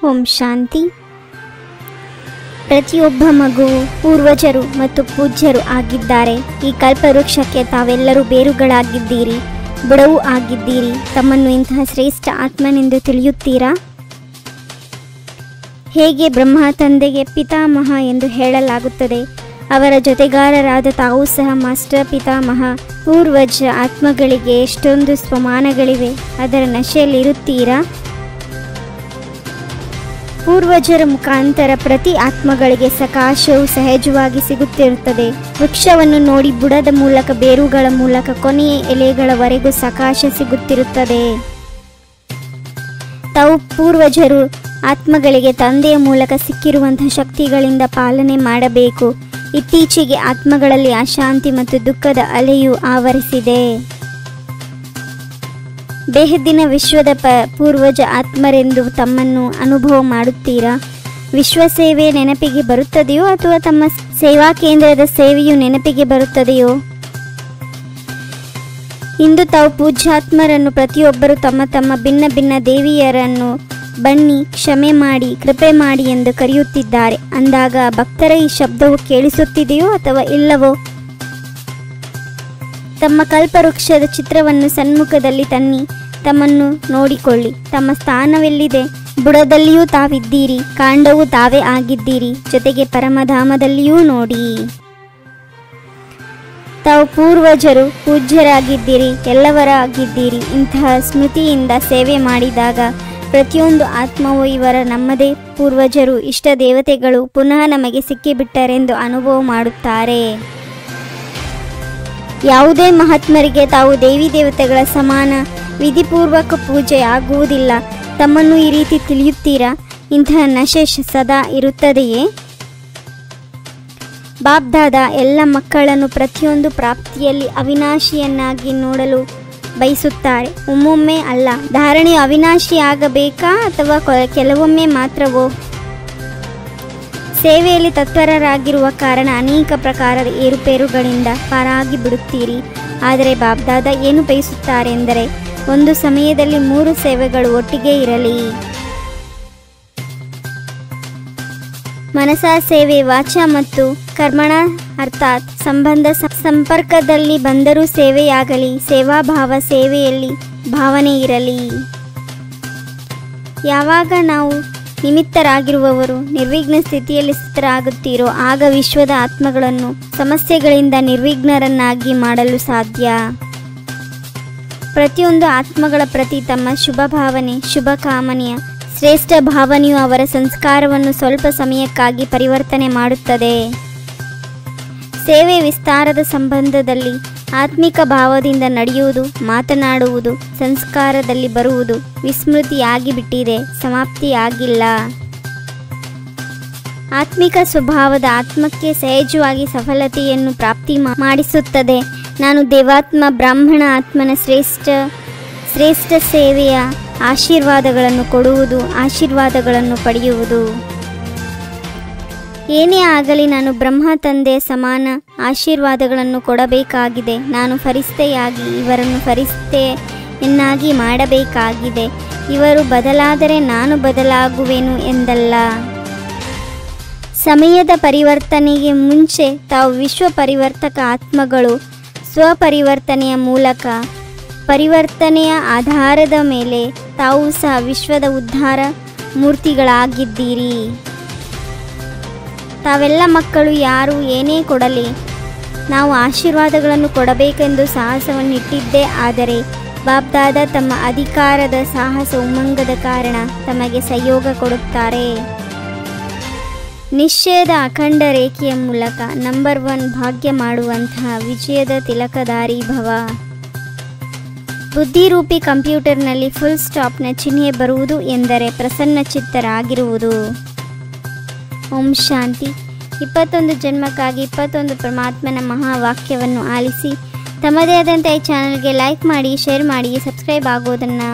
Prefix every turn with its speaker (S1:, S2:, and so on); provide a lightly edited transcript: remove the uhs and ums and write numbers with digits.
S1: ಓಂ ಶಾಂತಿ. ಪ್ರತಿಯೊಬ್ಬ ಮಗುವು ಪೂರ್ವಜರು ಮತ್ತು ಪೂಜ್ಯರು ಆಗಿದ್ದಾರೆ. ಈ ಕಲ್ಪವೃಕ್ಷಕ್ಕೆ ತಾವೆಲ್ಲರೂ ಬೇರುಗಳಾಗಿದ್ದೀರಿ, ಬುಡವೂ ಆಗಿದ್ದೀರಿ. ತಮ್ಮನ್ನು ಇಂತಹ ಶ್ರೇಷ್ಠ ಆತ್ಮನೆಂದು ತಿಳಿಯುತ್ತೀರಾ? ಹೇಗೆ ಬ್ರಹ್ಮ ತಂದೆಗೆ ಪಿತಾಮಹ ಎಂದು ಹೇಳಲಾಗುತ್ತದೆ, ಅವರ ಜೊತೆಗಾರರಾದ ತಾವು ಸಹ ಮಾಸ್ಟರ್ ಪಿತಾಮಹ ಪೂರ್ವಜ ಆತ್ಮಗಳಿಗೆ ಎಷ್ಟೊಂದು ಸ್ವಮಾನಗಳಿವೆ. ಅದರ ನಶೆಯಲ್ಲಿರುತ್ತೀರಾ? ಪೂರ್ವಜರ ಮುಖಾಂತರ ಪ್ರತಿ ಆತ್ಮಗಳಿಗೆ ಸಕಾಶವು ಸಹಜವಾಗಿ ಸಿಗುತ್ತಿರುತ್ತದೆ. ವೃಕ್ಷವನ್ನು ನೋಡಿ ಬುಡದ ಮೂಲಕ, ಬೇರುಗಳ ಮೂಲಕ, ಕೊನೆಯ ಎಲೆಗಳವರೆಗೂ ಸಕಾಶ ಸಿಗುತ್ತಿರುತ್ತದೆ. ತಾವು ಪೂರ್ವಜರು ಆತ್ಮಗಳಿಗೆ ತಂದೆಯ ಮೂಲಕ ಸಿಕ್ಕಿರುವಂತಹ ಶಕ್ತಿಗಳಿಂದ ಪಾಲನೆ ಮಾಡಬೇಕು. ಇತ್ತೀಚೆಗೆ ಆತ್ಮಗಳಲ್ಲಿ ಅಶಾಂತಿ ಮತ್ತು ದುಃಖದ ಅಲೆಯು ಆವರಿಸಿದೆ. ಬೇಹದ್ದಿನ ವಿಶ್ವದ ಪೂರ್ವಜ ಆತ್ಮರೆಂದು ತಮ್ಮನ್ನು ಅನುಭವ ಮಾಡುತ್ತೀರಾ? ವಿಶ್ವ ಸೇವೆ ನೆನಪಿಗೆ ಬರುತ್ತದೆಯೋ ಅಥವಾ ತಮ್ಮ ಸೇವಾ ಕೇಂದ್ರದ ಸೇವೆಯು ನೆನಪಿಗೆ ಬರುತ್ತದೆಯೋ? ಇಂದು ತಾವು ಪೂಜ್ಯಾತ್ಮರನ್ನು ಪ್ರತಿಯೊಬ್ಬರು ತಮ್ಮ ತಮ್ಮ ಭಿನ್ನ ಭಿನ್ನ ದೇವಿಯರನ್ನು ಬನ್ನಿ, ಕ್ಷಮೆ ಮಾಡಿ, ಕೃಪೆ ಮಾಡಿ ಎಂದು ಕರೆಯುತ್ತಿದ್ದಾರೆ. ಅಂದಾಗ ಭಕ್ತರ ಈ ಶಬ್ದವು ಕೇಳಿಸುತ್ತಿದೆಯೋ ಅಥವಾ ಇಲ್ಲವೋ? ತಮ್ಮ ಕಲ್ಪವೃಕ್ಷದ ಚಿತ್ರವನ್ನು ಸನ್ಮುಖದಲ್ಲಿ ತನ್ನಿ, ತಮ್ಮನ್ನು ನೋಡಿಕೊಳ್ಳಿ. ತಮ್ಮ ಸ್ಥಾನವೆಲ್ಲಿದೆ? ಬುಡದಲ್ಲಿಯೂ ತಾವಿದ್ದೀರಿ, ಕಾಂಡವೂ ತಾವೇ ಆಗಿದ್ದೀರಿ, ಜೊತೆಗೆ ಪರಮಧಾಮದಲ್ಲಿಯೂ ನೋಡಿ. ತಾವು ಪೂರ್ವಜರು ಪೂಜ್ಯರಾಗಿದ್ದೀರಿ, ಎಲ್ಲವರಾಗಿದ್ದೀರಿ. ಇಂತಹ ಸ್ಮೃತಿಯಿಂದ ಸೇವೆ ಮಾಡಿದಾಗ ಪ್ರತಿಯೊಂದು ಆತ್ಮವು ಇವರ ನಮ್ಮದೇ ಪೂರ್ವಜರು, ಇಷ್ಟ ದೇವತೆಗಳು ಪುನಃ ನಮಗೆ ಸಿಕ್ಕಿಬಿಟ್ಟರೆಂದು ಅನುಭವ ಮಾಡುತ್ತಾರೆ. ಯಾವುದೇ ಮಹಾತ್ಮರಿಗೆ ತಾವು ದೇವಿ ದೇವತೆಗಳ ಸಮಾನ ವಿಧಿಪೂರ್ವಕ ಪೂಜೆ ಆಗುವುದಿಲ್ಲ. ತಮ್ಮನ್ನು ಈ ರೀತಿ ತಿಳಿಯುತ್ತೀರಾ? ಇಂತಹ ನಶೆ ಸದಾ ಇರುತ್ತದೆಯೇ? ಬಾಬ್ದಾದ ಎಲ್ಲ ಮಕ್ಕಳನ್ನು ಪ್ರತಿಯೊಂದು ಪ್ರಾಪ್ತಿಯಲ್ಲಿ ಅವಿನಾಶಿಯನ್ನಾಗಿ ನೋಡಲು ಬಯಸುತ್ತಾರೆ. ಒಮ್ಮೊಮ್ಮೆ ಅಲ್ಲ. ಧಾರಣೆಯು ಅವಿನಾಶಿಯಾಗಬೇಕಾ ಅಥವಾ ಕೆಲವೊಮ್ಮೆ ಮಾತ್ರವೋ? ಸೇವೆಯಲ್ಲಿ ತತ್ಪರರಾಗಿರುವ ಕಾರಣ ಅನೇಕ ಪ್ರಕಾರದ ಏರುಪೇರುಗಳಿಂದ ಪಾರಾಗಿ ಬಿಡುತ್ತೀರಿ. ಆದರೆ ಬಾಬ್ದಾದ ಏನು ಬಯಸುತ್ತಾರೆ ಎಂದರೆ ಒಂದು ಸಮಯದಲ್ಲಿ 3 ಸೇವೆಗಳು ಒಟ್ಟಿಗೆ ಇರಲಿ. ಮನಸ ಸೇವೆ, ವಾಚ ಮತ್ತು ಕರ್ಮಣ ಅರ್ಥಾತ್ ಸಂಬಂಧ ಸಂಪರ್ಕದಲ್ಲಿ ಬಂದರೂ ಸೇವೆಯಾಗಲಿ. ಸೇವಾಭಾವ ಸೇವೆಯಲ್ಲಿ ಭಾವನೆ ಇರಲಿ. ಯಾವಾಗ ನಾವು ನಿಮಿತ್ತರಾಗಿರುವವರು ನಿರ್ವಿಘ್ನ ಸ್ಥಿತಿಯಲ್ಲಿ ಸ್ಥಿತರಾಗುತ್ತೀರೋ ಆಗ ವಿಶ್ವದ ಆತ್ಮಗಳನ್ನು ಸಮಸ್ಯೆಗಳಿಂದ ನಿರ್ವಿಘ್ನರನ್ನಾಗಿ ಮಾಡಲು ಸಾಧ್ಯ. ಪ್ರತಿಯೊಂದು ಆತ್ಮಗಳ ಪ್ರತಿ ತಮ್ಮ ಶುಭ ಭಾವನೆ, ಶುಭ ಕಾಮನೆಯ ಶ್ರೇಷ್ಠ ಭಾವನೆಯು ಅವರ ಸಂಸ್ಕಾರವನ್ನು ಸ್ವಲ್ಪ ಸಮಯಕ್ಕಾಗಿ ಪರಿವರ್ತನೆ ಮಾಡುತ್ತದೆ. ಸೇವೆ ವಿಸ್ತಾರದ ಸಂಬಂಧದಲ್ಲಿ ಆತ್ಮಿಕ ಭಾವದಿಂದ ನಡೆಯುವುದು, ಮಾತನಾಡುವುದು, ಸಂಸ್ಕಾರದಲ್ಲಿ ಬರುವುದು ವಿಸ್ಮೃತಿಯಾಗಿ ಬಿಟ್ಟಿದೆ, ಸಮಾಪ್ತಿಯಾಗಿಲ್ಲ. ಆತ್ಮಿಕ ಸ್ವಭಾವದ ಆತ್ಮಕ್ಕೆ ಸಹಜವಾಗಿ ಸಫಲತೆಯನ್ನು ಪ್ರಾಪ್ತಿ ಮಾಡಿಸುತ್ತದೆ. ನಾನು ದೇವಾತ್ಮ ಬ್ರಾಹ್ಮಣ ಆತ್ಮನ ಶ್ರೇಷ್ಠ ಸೇವೆಯ ಆಶೀರ್ವಾದಗಳನ್ನು ಕೊಡುವುದು, ಆಶೀರ್ವಾದಗಳನ್ನು ಪಡೆಯುವುದು. ಏನೇ ಆಗಲಿ ನಾನು ಬ್ರಹ್ಮ ತಂದೆಯ ಸಮಾನ ಆಶೀರ್ವಾದಗಳನ್ನು ಕೊಡಬೇಕಾಗಿದೆ. ನಾನು ಫರಿಸ್ತೆಯಾಗಿ ಇವರನ್ನು ಫರಿಸ್ತೆಯನ್ನಾಗಿ ಮಾಡಬೇಕಾಗಿದೆ. ಇವರು ಬದಲಾದರೆ ನಾನು ಬದಲಾಗುವೆನು ಎಂದಲ್ಲ. ಸಮಯದ ಪರಿವರ್ತನೆಗೆ ಮುಂಚೆ ತಾವು ವಿಶ್ವ ಪರಿವರ್ತಕ ಆತ್ಮಗಳು ಸ್ವಪರಿವರ್ತನೆಯ ಮೂಲಕ ಪರಿವರ್ತನೆಯ ಆಧಾರದ ಮೇಲೆ ತಾವು ಸಹ ವಿಶ್ವದ ಉದ್ಧಾರ ಮೂರ್ತಿಗಳಾಗಿದ್ದೀರಿ. ತಾವೆಲ್ಲ ಮಕ್ಕಳು ಯಾರು ಏನೇ ಕೊಡಲಿ ನಾವು ಆಶೀರ್ವಾದಗಳನ್ನು ಕೊಡಬೇಕೆಂದು ಸಾಹಸವನ್ನಿಟ್ಟಿದ್ದೇ ಆದರೆ ಬಾಬ್ದಾದ ತಮ್ಮ ಅಧಿಕಾರದ ಸಾಹಸ ಉಮ್ಮಂಗದ ಕಾರಣ ತಮಗೆ ಸಹಯೋಗ ಕೊಡುತ್ತಾರೆ. ನಿಶ್ಚಯದ ಅಖಂಡ ರೇಖೆಯ ಮೂಲಕ ನಂಬರ್ 1 ಭಾಗ್ಯ ಮಾಡುವಂತಹ ವಿಜಯದ ತಿಲಕಧಾರಿ ಭವ. ಬುದ್ಧಿರೂಪಿ ಕಂಪ್ಯೂಟರ್ನಲ್ಲಿ ಫುಲ್ ಸ್ಟಾಪ್ನ ಚಿಹ್ನೆ ಬರುವುದು ಎಂದರೆ ಪ್ರಸನ್ನ ಚಿತ್ತರಾಗಿರುವುದು. ಓಂ ಶಾಂತಿ. 21 ಜನ್ಮಕ್ಕಾಗಿ 21 ಪರಮಾತ್ಮನ ಮಹಾವಾಕ್ಯವನ್ನು ಆಲಿಸಿ ತಮ್ಮದೇ ಆದಂಥ ಈ ಚಾನಲ್ಗೆ ಲೈಕ್ ಮಾಡಿ, ಶೇರ್ ಮಾಡಿ, ಸಬ್ಸ್ಕ್ರೈಬ್ ಆಗೋದನ್ನು